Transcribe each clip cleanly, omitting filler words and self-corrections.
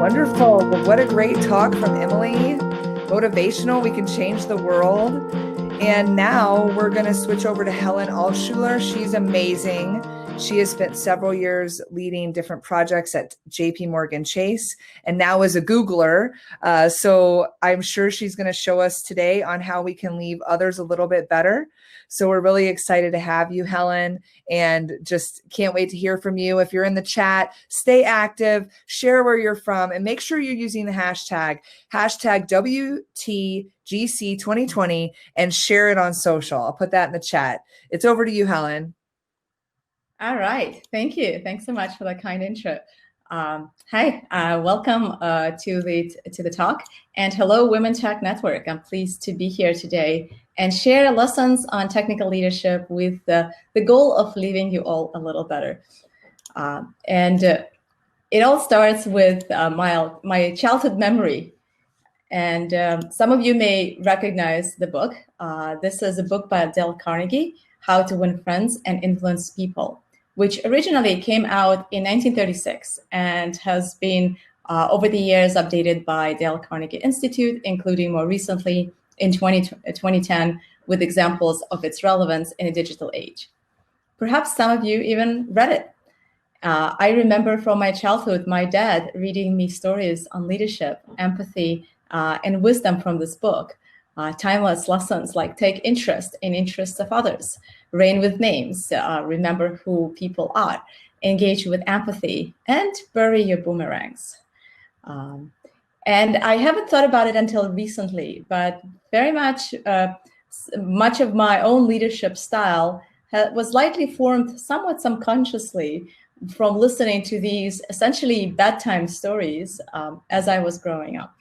Wonderful. Well, what a great talk from Emily. Motivational, we can change the world. And now we're going to switch over to Helen Altshuler. She's amazing. She has spent several years leading different projects at JP Morgan Chase and now is a Googler. So I'm sure she's going to show us today on how we can leave others a little bit better. So we're really excited to have you, Helen, and just can't wait to hear from you. If you're in the chat, stay active, share where you're from, and make sure you're using the hashtag WTGC2020 and share it on social. I'll put that in the chat. It's over to you, Helen. All right. Thank you. Thanks so much for that kind intro. Hi, welcome to the talk, and hello, Women Tech Network. I'm pleased to be here today and share lessons on technical leadership with the goal of leaving you all a little better. It all starts with my childhood memory. And some of you may recognize the book. This is a book by Dale Carnegie, How to Win Friends and Influence People, which originally came out in 1936 and has been, over the years, updated by Dale Carnegie Institute, including more recently in 2010 with examples of its relevance in a digital age. Perhaps some of you even read it. I remember from my childhood, my dad reading me stories on leadership, empathy, and wisdom from this book. Timeless lessons like take interest in interests of others, reign with names, remember who people are, engage with empathy, and bury your boomerangs. And I haven't thought about it until recently, but very much of my own leadership style was likely formed somewhat subconsciously from listening to these essentially bedtime stories as I was growing up.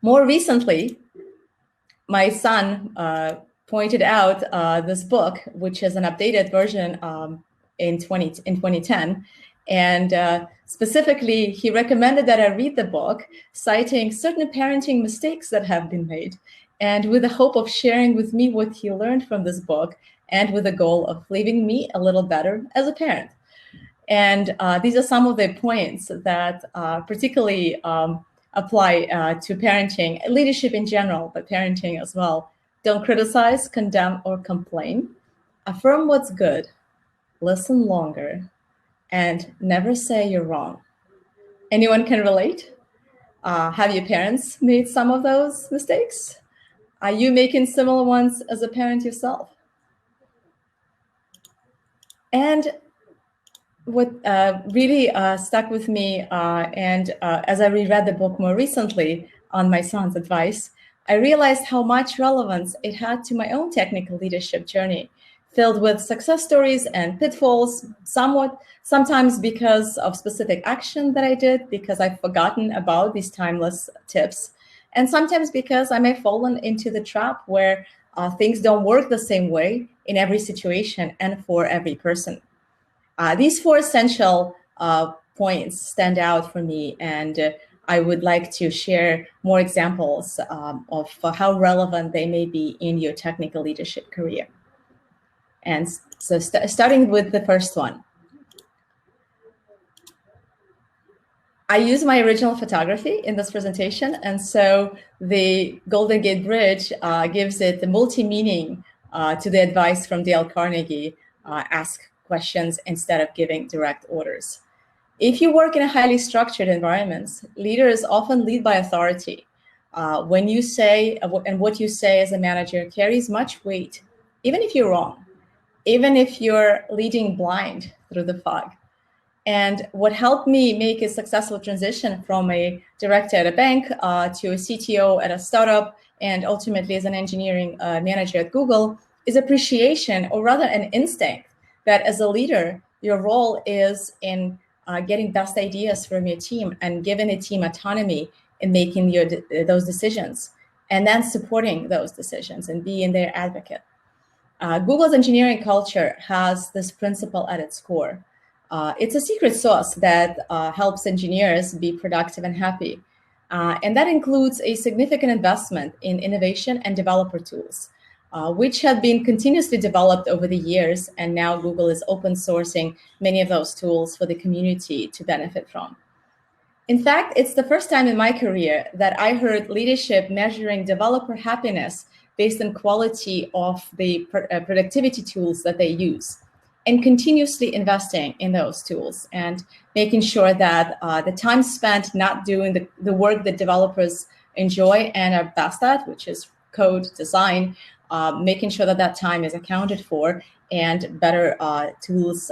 More recently, my son pointed out this book, which is an updated version in 2010. And specifically, he recommended that I read the book, citing certain parenting mistakes that have been made, and with the hope of sharing with me what he learned from this book, and with the goal of leaving me a little better as a parent. And these are some of the points that particularly apply to parenting, leadership in general, but parenting as well. Don't criticize, condemn, or complain. Affirm what's good, listen longer, and never say you're wrong. Anyone can relate? Have your parents made some of those mistakes? Are you making similar ones as a parent yourself? And what really stuck with me, as I reread the book more recently on my son's advice, I realized how much relevance it had to my own technical leadership journey, filled with success stories and pitfalls, sometimes because of specific action that I did, because I've forgotten about these timeless tips, and sometimes because I may have fallen into the trap where things don't work the same way in every situation and for every person. These four essential points stand out for me, and I would like to share more examples of how relevant they may be in your technical leadership career. And so starting with the first one. I use my original photography in this presentation, and so the Golden Gate Bridge gives it the multi-meaning to the advice from Dale Carnegie, ask questions instead of giving direct orders. If you work in a highly structured environments, leaders often lead by authority. When you say, and what you say as a manager carries much weight, even if you're wrong, even if you're leading blind through the fog. And what helped me make a successful transition from a director at a bank to a CTO at a startup, and ultimately as an engineering manager at Google, is appreciation, or rather an instinct, that as a leader, your role is in getting best ideas from your team and giving a team autonomy in making those decisions, and then supporting those decisions and being their advocate. Google's engineering culture has this principle at its core. It's a secret sauce that helps engineers be productive and happy. And that includes a significant investment in innovation and developer tools, which have been continuously developed over the years. And now Google is open sourcing many of those tools for the community to benefit from. In fact, it's the first time in my career that I heard leadership measuring developer happiness based on quality of the productivity tools that they use, and continuously investing in those tools and making sure that the time spent not doing the work that developers enjoy and are best at, which is code design, making sure that that time is accounted for and better tools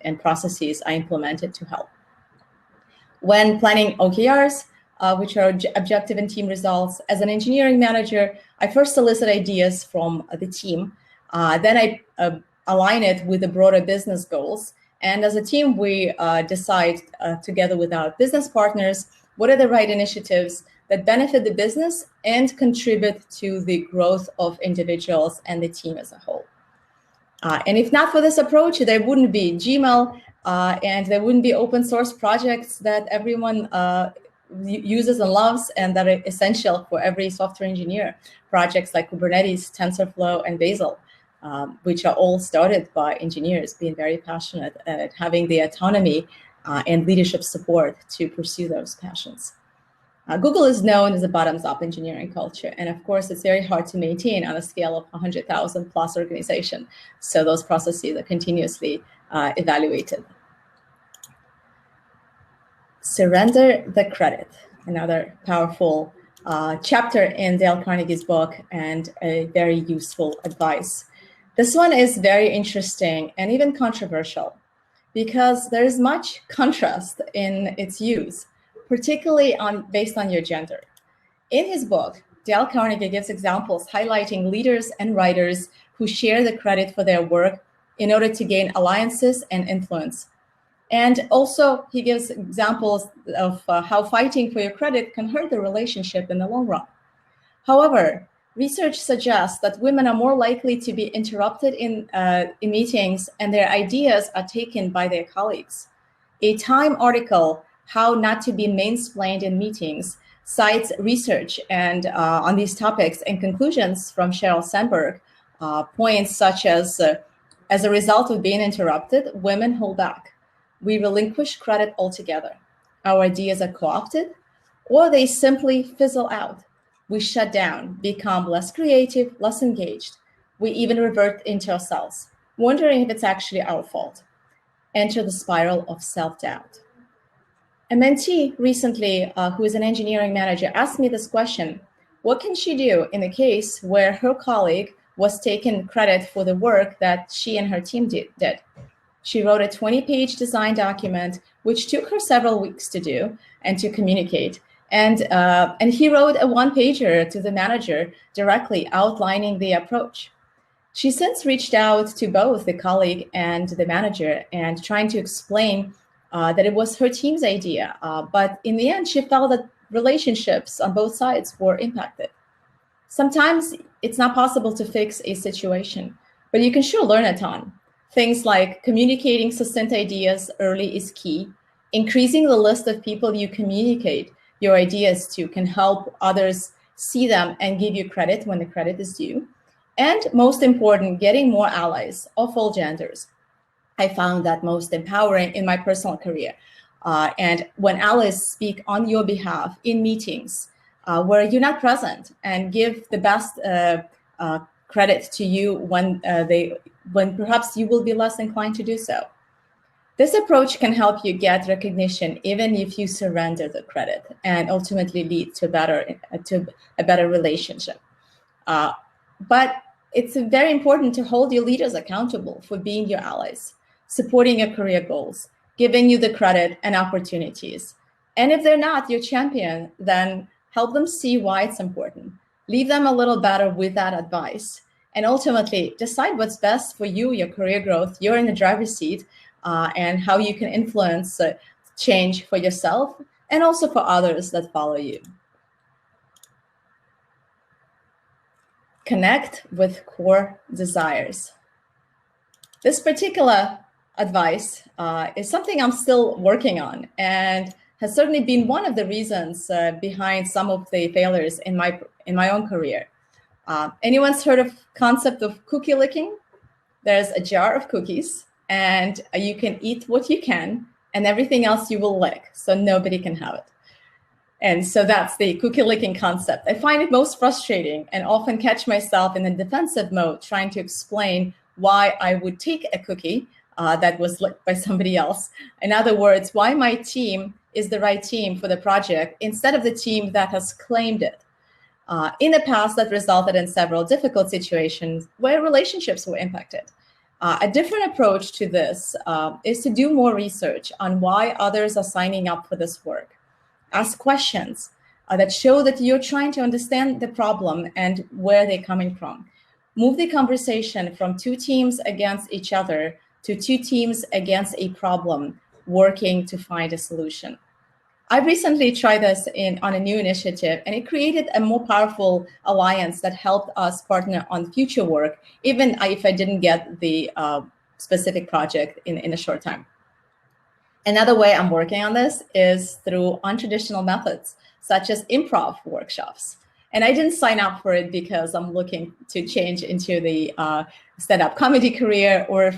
and processes are implemented to help. When planning OKRs, which are objective and team results, as an engineering manager, I first solicit ideas from the team. Then I align it with the broader business goals. And as a team, we decide together with our business partners, what are the right initiatives that benefit the business and contribute to the growth of individuals and the team as a whole. And if not for this approach, there wouldn't be Gmail, and there wouldn't be open source projects that everyone uses and loves and that are essential for every software engineer. Projects like Kubernetes, TensorFlow, and Bazel, which are all started by engineers being very passionate at having the autonomy and leadership support to pursue those passions. Google is known as a bottoms-up engineering culture, and of course, it's very hard to maintain on a scale of 100,000 plus organization. So those processes are continuously evaluated. Surrender the credit, another powerful chapter in Dale Carnegie's book and a very useful advice. This one is very interesting and even controversial because there is much contrast in its use, particularly based on your gender. In his book, Dale Carnegie gives examples highlighting leaders and writers who share the credit for their work in order to gain alliances and influence. And also, he gives examples of how fighting for your credit can hurt the relationship in the long run. However, research suggests that women are more likely to be interrupted in meetings and their ideas are taken by their colleagues. A Time article, How Not to Be Mansplained in Meetings, cites research and on these topics and conclusions from Sheryl Sandberg, points such as a result of being interrupted, women hold back. We relinquish credit altogether. Our ideas are co-opted, or they simply fizzle out. We shut down, become less creative, less engaged. We even revert into ourselves, wondering if it's actually our fault. Enter the spiral of self-doubt. A mentee recently, who is an engineering manager, asked me this question: what can she do in the case where her colleague was taking credit for the work that she and her team did? She wrote a 20-page design document, which took her several weeks to do and to communicate. And he wrote a one-pager to the manager directly outlining the approach. She since reached out to both the colleague and the manager and trying to explain that it was her team's idea. But in the end, she felt that relationships on both sides were impacted. Sometimes it's not possible to fix a situation, but you can sure learn a ton. Things like communicating succinct ideas early is key. Increasing the list of people you communicate your ideas to can help others see them and give you credit when the credit is due. And most important, getting more allies of all genders. I found that most empowering in my personal career. And when allies speak on your behalf in meetings where you're not present and give the best credit to you when perhaps you will be less inclined to do so. This approach can help you get recognition even if you surrender the credit and ultimately lead to a better relationship. But it's very important to hold your leaders accountable for being your allies, supporting your career goals, giving you the credit and opportunities. And if they're not your champion, then help them see why it's important. Leave them a little better with that advice. And ultimately, decide what's best for you, your career growth. You're in the driver's seat, and how you can influence change for yourself and also for others that follow you. Connect with core desires. This particular advice is something I'm still working on and has certainly been one of the reasons behind some of the failures in my own career. Anyone's heard of concept of cookie licking? There's a jar of cookies and you can eat what you can, and everything else you will lick, so nobody can have it. And so that's the cookie licking concept. I find it most frustrating and often catch myself in a defensive mode trying to explain why I would take a cookie that was licked by somebody else. In other words, why my team is the right team for the project instead of the team that has claimed it. In the past, that resulted in several difficult situations where relationships were impacted. A different approach to this is to do more research on why others are signing up for this work. Ask questions that show that you're trying to understand the problem and where they're coming from. Move the conversation from two teams against each other to two teams against a problem, working to find a solution. I recently tried this on a new initiative, and it created a more powerful alliance that helped us partner on future work, even if I didn't get the specific project in a short time. Another way I'm working on this is through untraditional methods, such as improv workshops. And I didn't sign up for it because I'm looking to change into the stand-up comedy career or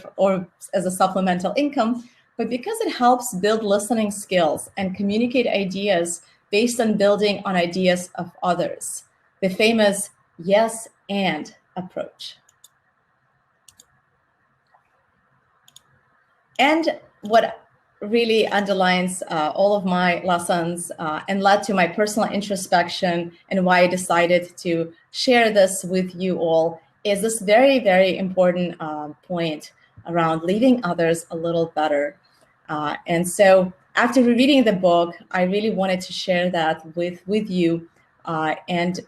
as a supplemental income, but because it helps build listening skills and communicate ideas based on building on ideas of others. The famous yes and approach. And what really underlines all of my lessons and led to my personal introspection and why I decided to share this with you all is this very, very important point around leaving others a little better. And so after rereading the book, I really wanted to share that with you. And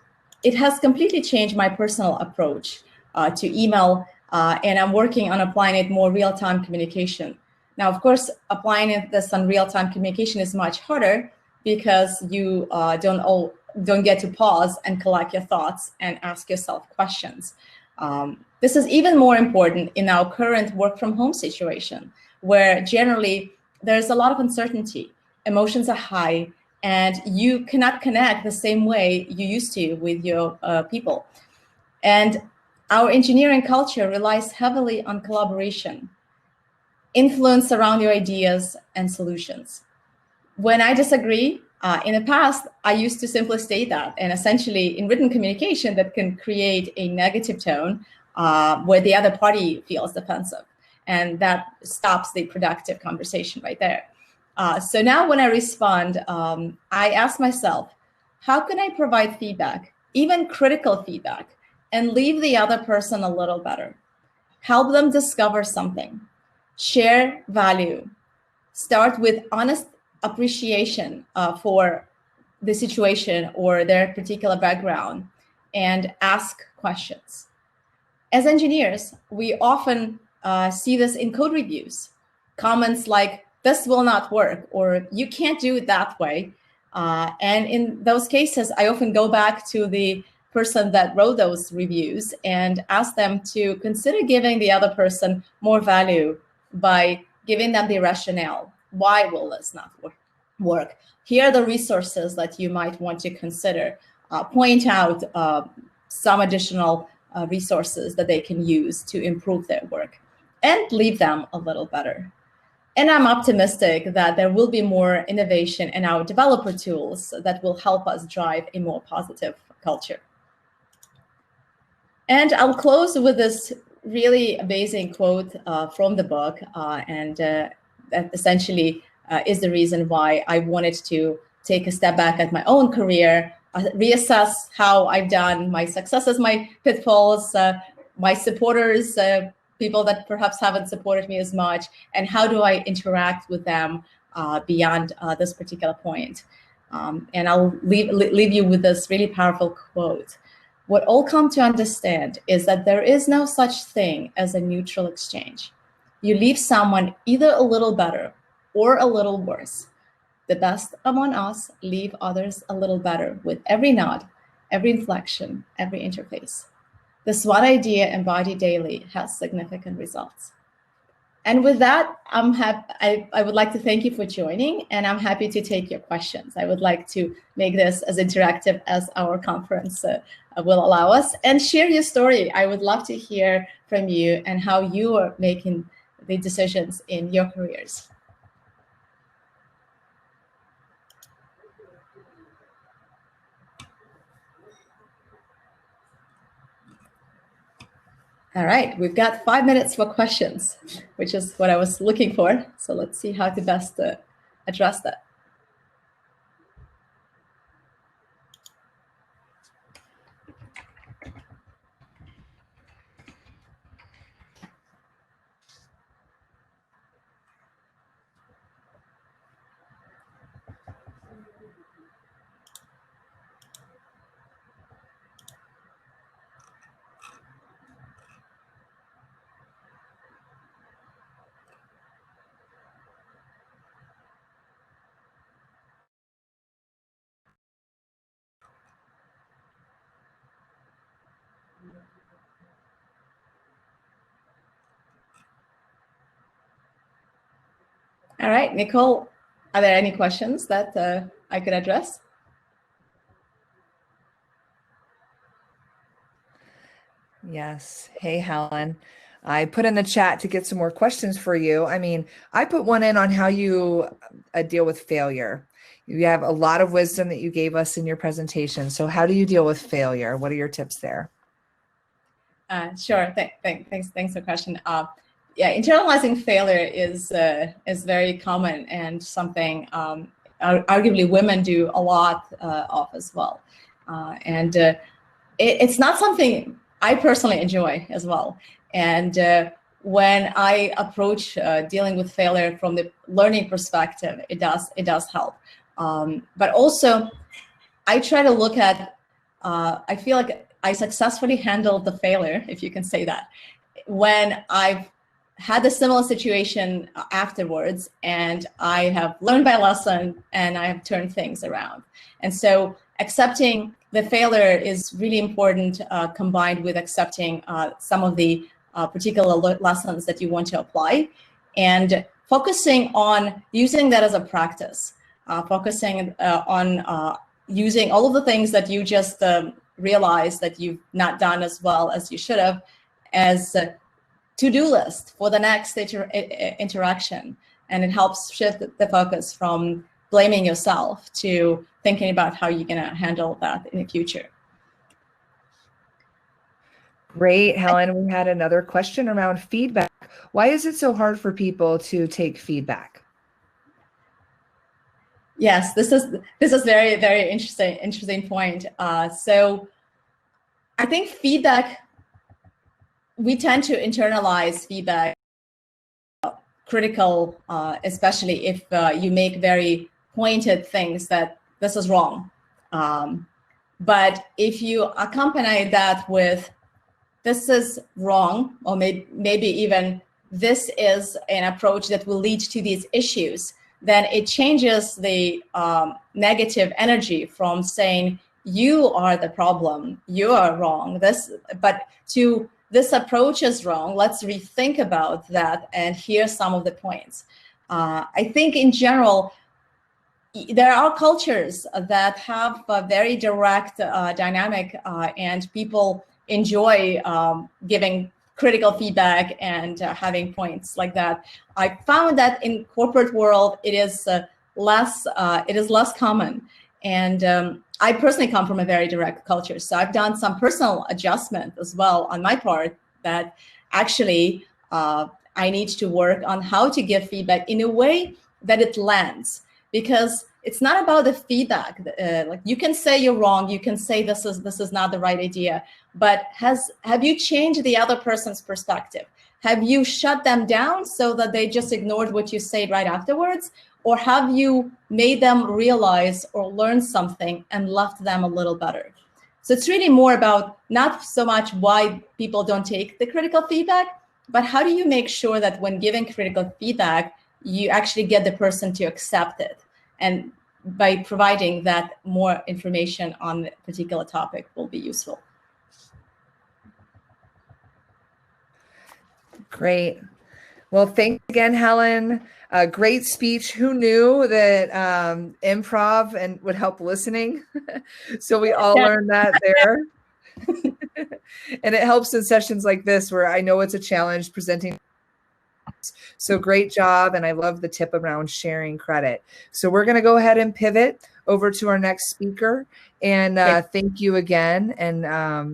it has completely changed my personal approach to email, and I'm working on applying it more real-time communication. Now, of course, applying this on real-time communication is much harder because you don't get to pause and collect your thoughts and ask yourself questions. This is even more important in our current work-from-home situation, where generally there's a lot of uncertainty, emotions are high, and you cannot connect the same way you used to with your people. And our engineering culture relies heavily on collaboration, influence around your ideas and solutions. When I disagree, in the past, I used to simply state that, and essentially in written communication that can create a negative tone where the other party feels defensive, and that stops the productive conversation right there. So now when I respond, I ask myself, how can I provide feedback, even critical feedback, and leave the other person a little better? Help them discover something. Share value. Start with honest appreciation for the situation or their particular background, and ask questions. As engineers, we often see this in code reviews. Comments like, this will not work, or you can't do it that way. And in those cases, I often go back to the person that wrote those reviews and ask them to consider giving the other person more value by giving them the rationale. Why will this not work? Here are the resources that you might want to consider. Point out some additional resources that they can use to improve their work, and leave them a little better. And I'm optimistic that there will be more innovation in our developer tools that will help us drive a more positive culture. And I'll close with this really amazing quote from the book, and that essentially is the reason why I wanted to take a step back at my own career, reassess how I've done, my successes, my pitfalls, my supporters, people that perhaps haven't supported me as much, and how do I interact with them beyond this particular point. And I'll leave you with this really powerful quote. What all come to understand is that there is no such thing as a neutral exchange. You leave someone either a little better or a little worse. The best among us leave others a little better with every nod, every inflection, every interface. This one idea embodied daily has significant results. And with that, I would like to thank you for joining, and I'm happy to take your questions. I would like to make this as interactive as our conference will allow us, and share your story. I would love to hear from you and how you are making the decisions in your careers. All right, we've got 5 minutes for questions, which is what I was looking for. So let's see how to best address that. All right, Nicole, are there any questions that I could address? Yes. Hey, Helen. I put in the chat to get some more questions for you. I mean, I put one in on how you deal with failure. You have a lot of wisdom that you gave us in your presentation. So how do you deal with failure? What are your tips there? Sure. Thanks for the question. Yeah, internalizing failure is very common and something arguably women do a lot of as well. It's not something I personally enjoy as well. And when I approach dealing with failure from the learning perspective, it does help. But also, I try to look at. I feel like I successfully handled the failure, if you can say that, when I've had a similar situation afterwards, and I have learned my lesson and I have turned things around. And so accepting the failure is really important, combined with accepting some of the particular lessons that you want to apply, and focusing on using that as a practice, focusing on using all of the things that you just realize that you've not done as well as you should have as a to-do list for the next interaction. And it helps shift the focus from blaming yourself to thinking about how you're going to handle that in the future. Great, Helen. We had another question around feedback. Why is it so hard for people to take feedback? Yes, this is very, very interesting point. So I think feedback, we tend to internalize feedback, critical, especially if you make very pointed things that this is wrong. But if you accompany that with this is wrong, or maybe even this is an approach that will lead to these issues, then it changes the negative energy from saying you are the problem, you are wrong, but to this approach is wrong, let's rethink about that, and here's some of the points. I think in general, there are cultures that have a very direct dynamic, and people enjoy giving critical feedback and having points like that. I found that in corporate world, it is less common. And I personally come from a very direct culture, so I've done some personal adjustment as well on my part that actually I need to work on how to give feedback in a way that it lands. Because it's not about the feedback. Like you can say you're wrong, you can say this is not the right idea, but have you changed the other person's perspective? Have you shut them down so that they just ignored what you said right afterwards? Or have you made them realize or learn something and left them a little better? So it's really more about not so much why people don't take the critical feedback, but how do you make sure that when giving critical feedback, you actually get the person to accept it? And by providing that more information on a particular topic will be useful. Great. Well, thanks again, Helen. Great speech. Who knew that improv and would help listening? So we all learned that there. And it helps in sessions like this where I know it's a challenge presenting So great job. And I love the tip around sharing credit. So we're going to go ahead and pivot over to our next speaker. And thank you again. And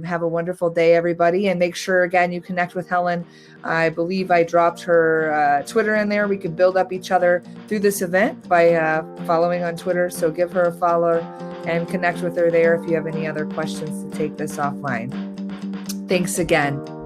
have a wonderful day, everybody. And make sure, again, you connect with Helen. I believe I dropped her Twitter in there. We can build up each other through this event by following on Twitter. So give her a follow and connect with her there if you have any other questions to take this offline. Thanks again.